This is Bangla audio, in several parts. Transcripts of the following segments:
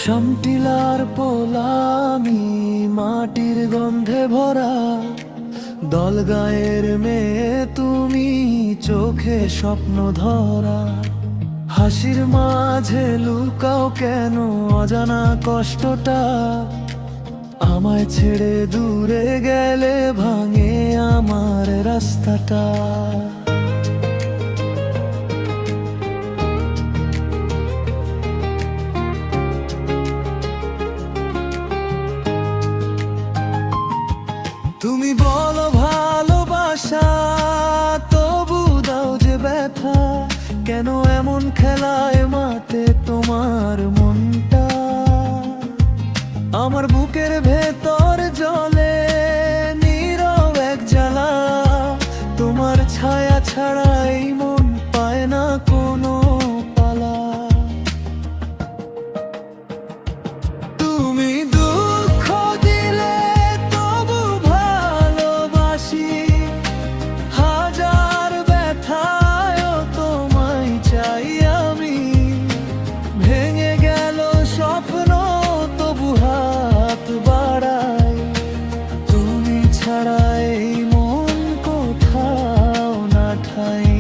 শামটিলার পোলামি মাটির গন্ধে ভরা, দল গায়ের মেয়ে তুমি, চোখে স্বপ্ন ধরা। হাসির মাঝে লুকাও কেন অজানা কষ্টটা, আমায় ছেড়ে দূরে গেলে ভাঙে আমার রাস্তাটা। তুমি বলো ভালোবাসা, তবু দাও যে ব্যথা, কেন এমন খেলায় মাতে তোমার মনটা। আমার বুকের ভেতর জ্বলে নীরব এক জ্বালা, তোমার ছায়া ছাড়াই মন পায় না কোনো পালা। তুমি দুঃখ দিলে তবু ভালোবাসি, হাজার ব্যথায়ও তোমায় চাই আমি। ভেঙে গেল স্বপ্ন তবু হাত বাড়াই, তুমি ছাড়া এই মন কোথাও না ঠাই।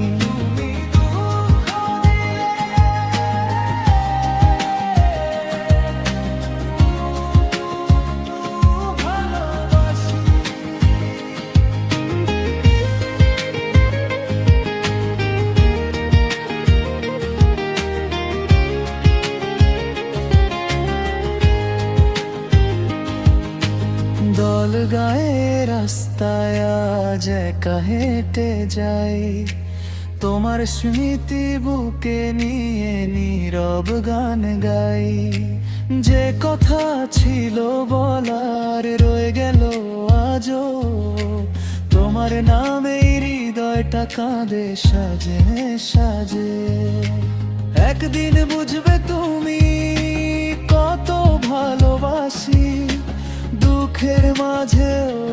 দল গায়ে রাস্তায় আজ একা হেঁটে যাই, তোমার স্মৃতি বুকে নিয়ে নীরব গান গাই। যে কথা ছিল বলার রয়ে গেল আজও, তোমার নামে হৃদয়টা কাঁদে সাজে সাজে। একদিন বুঝবে তুমি কত ভালোবাসি, দুঃখের মাঝেও